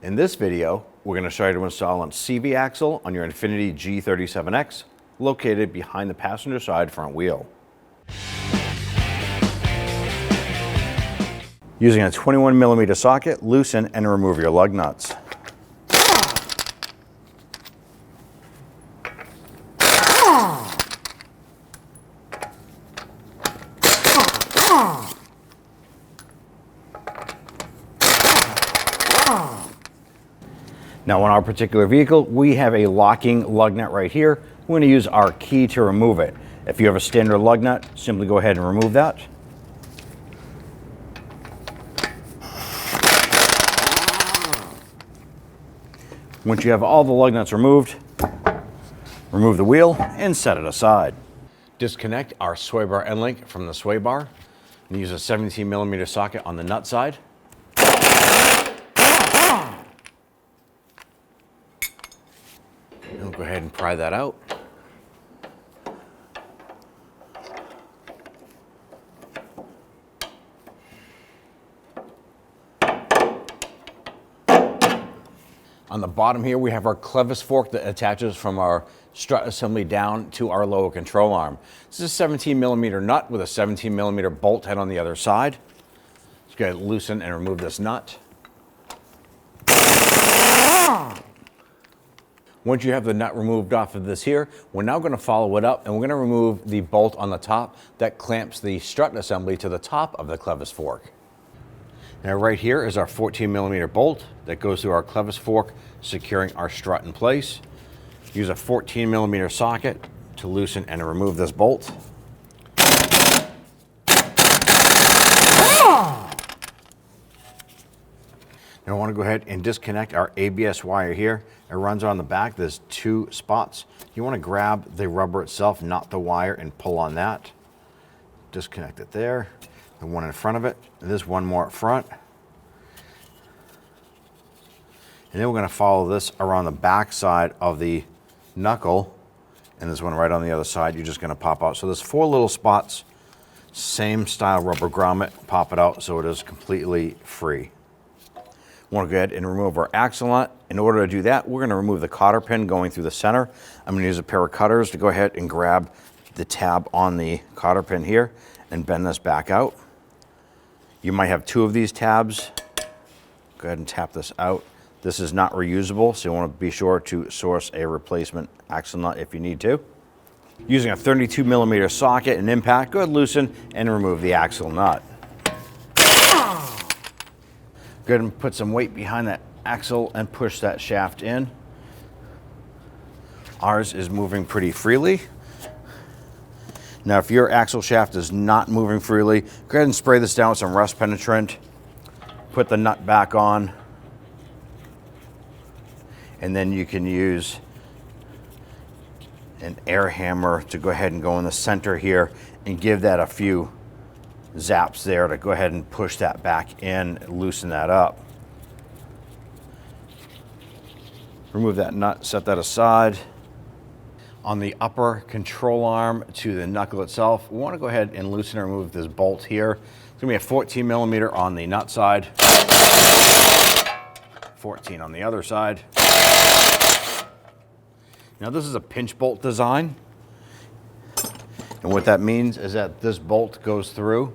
In this video, we're going to show you how to install a CV axle on your Infiniti G37X located behind the passenger side front wheel. Using a 21mm socket, loosen and remove your lug nuts. Now on our particular vehicle, we have a locking lug nut right here. We're going to use our key to remove it. If you have a standard lug nut, simply go ahead and remove that. Once you have all the lug nuts removed, remove the wheel and set it aside. Disconnect our sway bar end link from the sway bar and use a 17mm socket on the nut side. We'll go ahead and pry that out. On the bottom here, we have our clevis fork that attaches from our strut assembly down to our lower control arm. This is a 17mm nut with a 17mm bolt head on the other side. Let's go ahead and loosen and remove this nut. Once you have the nut removed off of this here, we're now going to follow it up and we're going to remove the bolt on the top that clamps the strut assembly to the top of the clevis fork. Now right here is our 14mm bolt that goes through our clevis fork, securing our strut in place. Use a 14mm socket to loosen and remove this bolt. Now I want to go ahead and disconnect our ABS wire here. It runs on the back. There's two spots. You want to grab the rubber itself, not the wire, and pull on that. Disconnect it there. The one in front of it. And there's one more up front. And then we're going to follow this around the back side of the knuckle. And there's one right on the other side. You're just going to pop out. So there's four little spots. Same style rubber grommet. Pop it out so it is completely free. We want to go ahead and remove our axle nut. In order to do that, we're going to remove the cotter pin going through the center. I'm going to use a pair of cutters to go ahead and grab the tab on the cotter pin here and bend this back out. You might have two of these tabs. Go ahead and tap this out. This is not reusable, so you want to be sure to source a replacement axle nut if you need to. Using a 32mm socket and impact, go ahead and loosen and remove the axle nut. Go ahead and put some weight behind that axle and push that shaft in. Ours is moving pretty freely. Now, if your axle shaft is not moving freely, go ahead and spray this down with some rust penetrant. Put the nut back on. And then you can use an air hammer to go ahead and go in the center here and give that a few zaps there to go ahead and push that back in, loosen that up. Remove that nut, set that aside. On the upper control arm to the knuckle itself, we want to go ahead and loosen and remove this bolt here. It's going to be a 14mm on the nut side, 14 on the other side. Now this is a pinch bolt design. And what that means is that this bolt goes through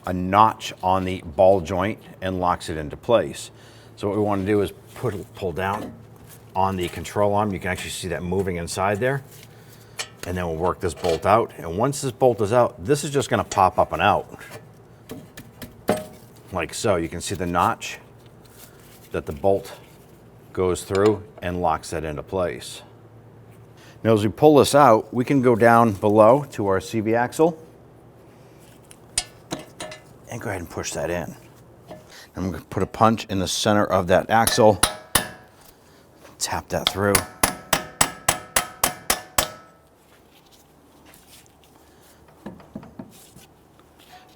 a notch on the ball joint and locks it into place. So what we want to do is pull down on the control arm. You can actually see that moving inside there. And then we'll work this bolt out. And once this bolt is out, this is just going to pop up and out. Like so. You can see the notch that the bolt goes through and locks that into place. Now as we pull this out, we can go down below to our CV axle and go ahead and push that in. I'm going to put a punch in the center of that axle, tap that through.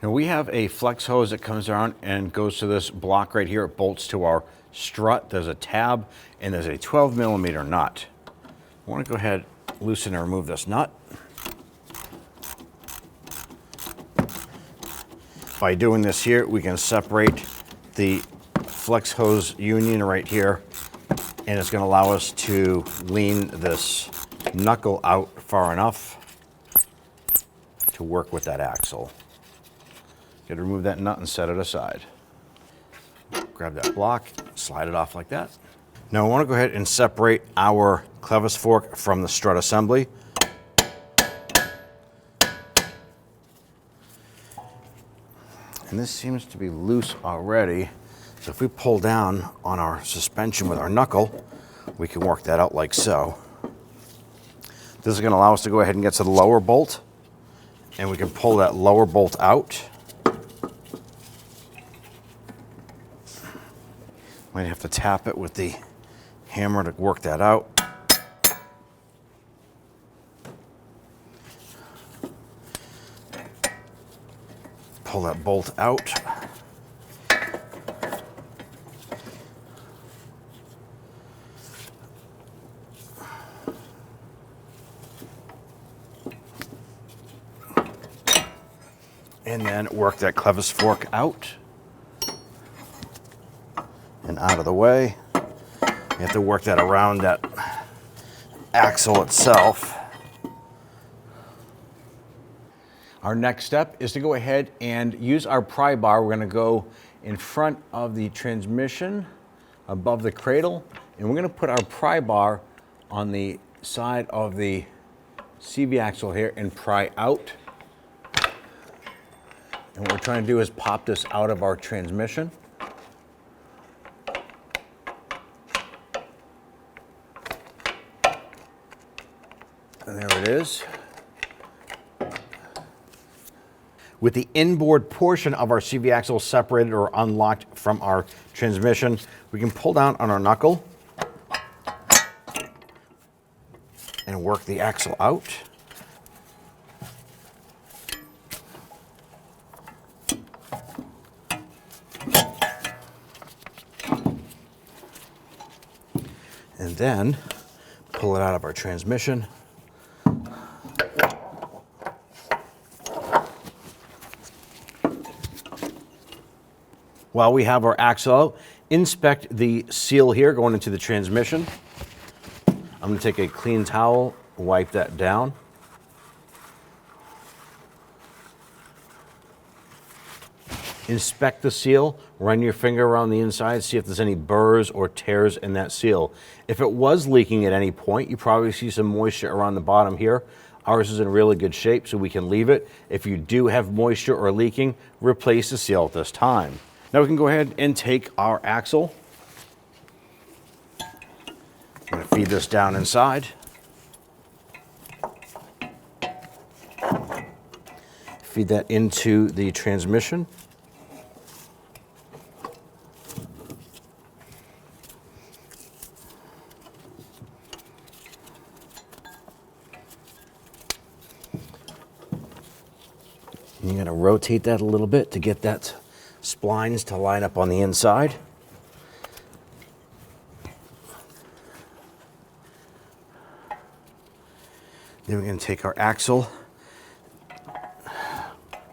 Now we have a flex hose that comes around and goes to this block right here. It bolts to our strut. There's a tab and there's a 12mm nut. I want to go ahead, loosen and remove this nut. By doing this here, we can separate the flex hose union right here, and it's going to allow us to lean this knuckle out far enough to work with that axle. Got to remove that nut and set it aside. Grab that block, slide it off like that. Now I want to go ahead and separate our clevis fork from the strut assembly. And this seems to be loose already. So if we pull down on our suspension with our knuckle, we can work that out like so. This is going to allow us to go ahead and get to the lower bolt, and we can pull that lower bolt out. Might have to tap it with the hammer to work that out. Pull that bolt out. And then work that clevis fork out and out of the way. You have to work that around that axle itself. Our next step is to go ahead and use our pry bar. We're going to go in front of the transmission above the cradle, and we're going to put our pry bar on the side of the CV axle here and pry out. And what we're trying to do is pop this out of our transmission. And there it is. With the inboard portion of our CV axle separated or unlocked from our transmission, we can pull down on our knuckle and work the axle out. And then pull it out of our transmission. While we have our axle out, inspect the seal here going into the transmission. I'm going to take a clean towel, wipe that down. Inspect the seal, run your finger around the inside, see if there's any burrs or tears in that seal. If it was leaking at any point, you probably see some moisture around the bottom here. Ours is in really good shape, so we can leave it. If you do have moisture or leaking, replace the seal at this time. Now we can go ahead and take our axle. I'm going to feed this down inside. Feed that into the transmission. And you're going to rotate that a little bit to get that splines to line up on the inside. Then we're going to take our axle,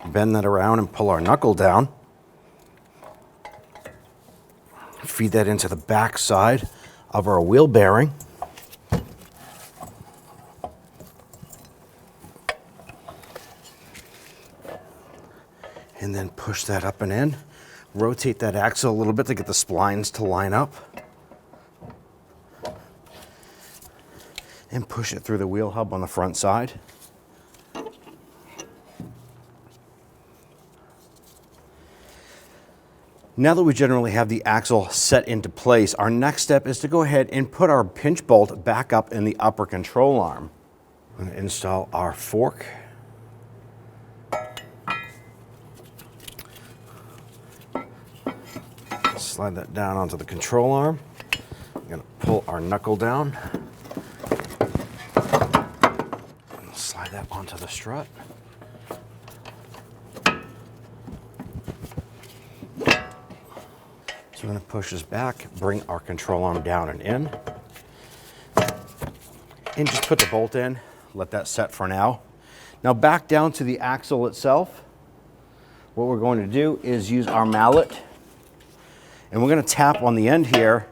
bend that around and pull our knuckle down. Feed that into the back side of our wheel bearing. And then push that up and in. Rotate that axle a little bit to get the splines to line up. And push it through the wheel hub on the front side. Now that we generally have the axle set into place, our next step is to go ahead and put our pinch bolt back up in the upper control arm. I'm going to install our fork. Slide that down onto the control arm. I'm going to pull our knuckle down. Slide that onto the strut. So we're going to push this back, bring our control arm down and in. And just put the bolt in, let that set for now. Now back down to the axle itself. What we're going to do is use our mallet And we're going to tap on the end here,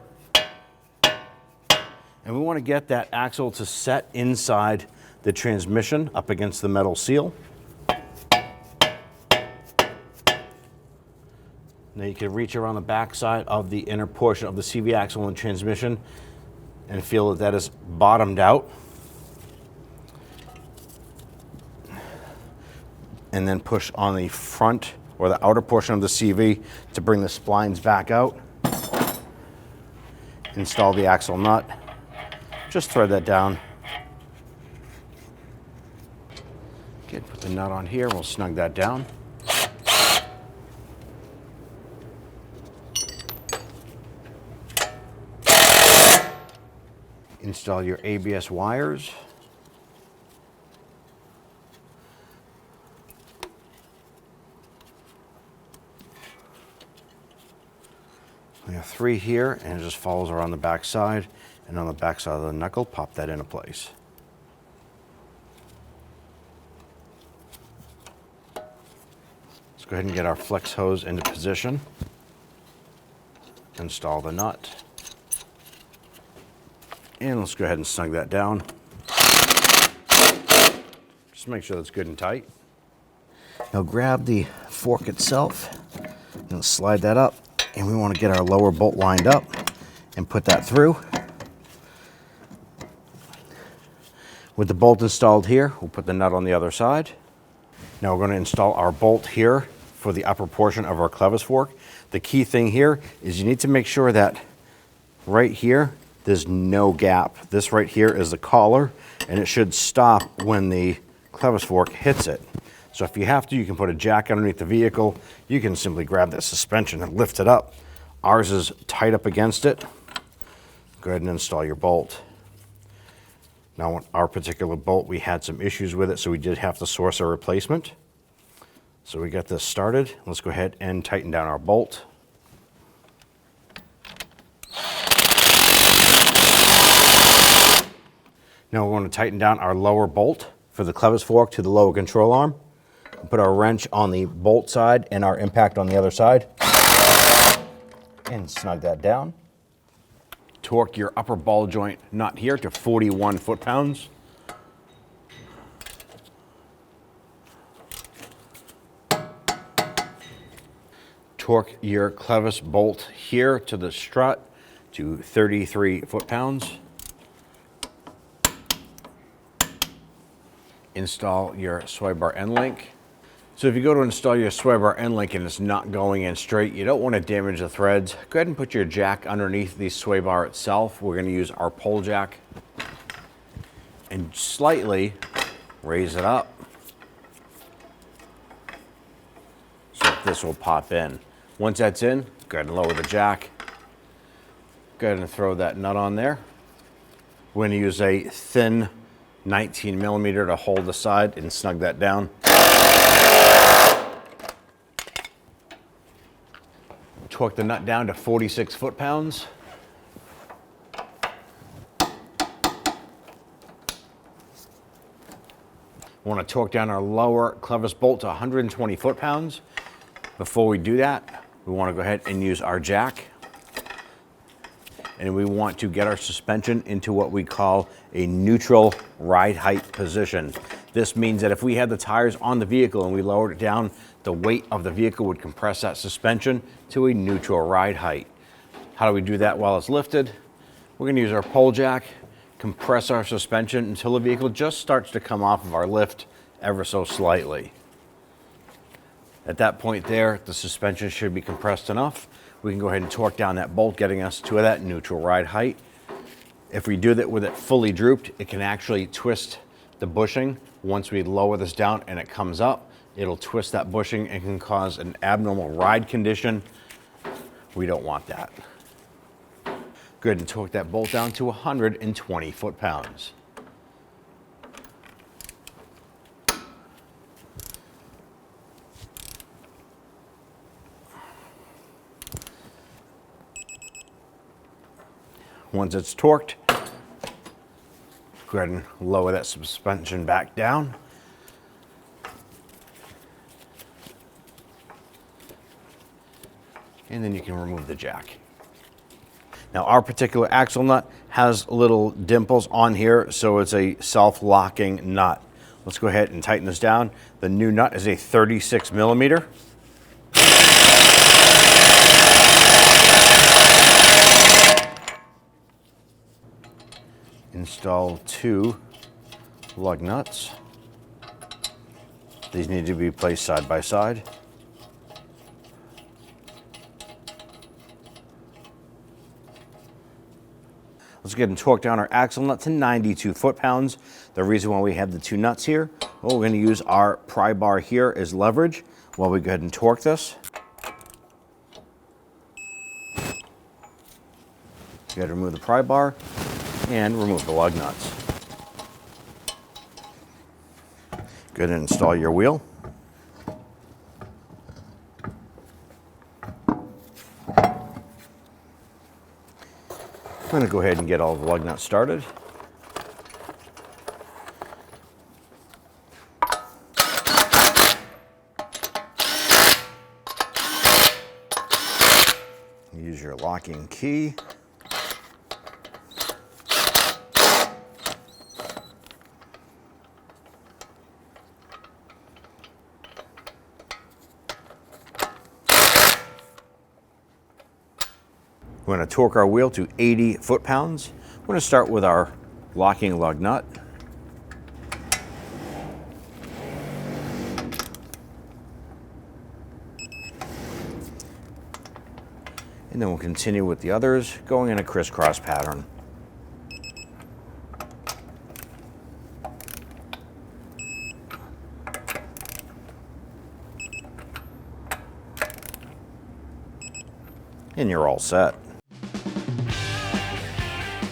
and we want to get that axle to set inside the transmission up against the metal seal. Now you can reach around the back side of the inner portion of the CV axle and transmission and feel that that is bottomed out. And then push on the front or the outer portion of the CV to bring the splines back out. Install the axle nut. Just thread that down. Okay, put the nut on here, we'll snug that down. Install your ABS wires. We have 3 here, and it just follows around the back side, and on the back side of the knuckle, pop that into place. Let's go ahead and get our flex hose into position. Install the nut. And let's go ahead and snug that down. Just make sure that's good and tight. Now grab the fork itself and slide that up. And we want to get our lower bolt lined up and put that through. With the bolt installed here, we'll put the nut on the other side. Now we're going to install our bolt here for the upper portion of our clevis fork. The key thing here is you need to make sure that right here, there's no gap. This right here is the collar, and it should stop when the clevis fork hits it. So if you have to, you can put a jack underneath the vehicle. You can simply grab that suspension and lift it up. Ours is tight up against it. Go ahead and install your bolt. Now on our particular bolt, we had some issues with it, so we did have to source a replacement. So we got this started. Let's go ahead and tighten down our bolt. Now we're going to tighten down our lower bolt for the clevis fork to the lower control arm. Put our wrench on the bolt side and our impact on the other side. And snug that down. Torque your upper ball joint nut here to 41 foot-pounds. Torque your clevis bolt here to the strut to 33 foot-pounds. Install your sway bar end link. So if you go to install your sway bar end link and it's not going in straight, you don't want to damage the threads. Go ahead and put your jack underneath the sway bar itself. We're going to use our pole jack and slightly raise it up so that this will pop in. Once that's in, go ahead and lower the jack. Go ahead and throw that nut on there. We're going to use a thin 19 millimeter to hold the side and snug that down. Torque the nut down to 46 foot-pounds. We want to torque down our lower clevis bolt to 120 foot-pounds. Before we do that, we want to go ahead and use our jack. And we want to get our suspension into what we call a neutral ride height position. This means that if we had the tires on the vehicle and we lowered it down, the weight of the vehicle would compress that suspension to a neutral ride height. How do we do that while it's lifted? We're going to use our pole jack, compress our suspension until the vehicle just starts to come off of our lift ever so slightly. At that point there, the suspension should be compressed enough. We can go ahead and torque down that bolt, getting us to that neutral ride height. If we do that with it fully drooped, it can actually twist the bushing. Once we lower this down and it comes up, it'll twist that bushing and can cause an abnormal ride condition. We don't want that. Go ahead and torque that bolt down to 120 foot-pounds. Once it's torqued, go ahead and lower that suspension back down. and then you can remove the jack. Now our particular axle nut has little dimples on here, so it's a self-locking nut. Let's go ahead and tighten this down. The new nut is a 36 millimeter. Install 2 lug nuts. These need to be placed side by side. Let's go ahead and torque down our axle nut to 92 foot-pounds. The reason why we have the 2 nuts here, well, we're going to use our pry bar here as leverage while we go ahead and torque this. You got to remove the pry bar and remove the lug nuts. Go ahead and install your wheel. I'm going to go ahead and get all the lug nuts started. Use your locking key. We're going to torque our wheel to 80 foot-pounds. We're going to start with our locking lug nut. And then we'll continue with the others, going in a crisscross pattern. And you're all set.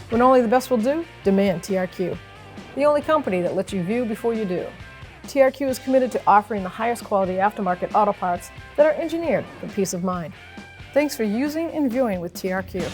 When only the best will do, demand TRQ. The only company that lets you view before you do. TRQ is committed to offering the highest quality aftermarket auto parts that are engineered for peace of mind. Thanks for using and viewing with TRQ.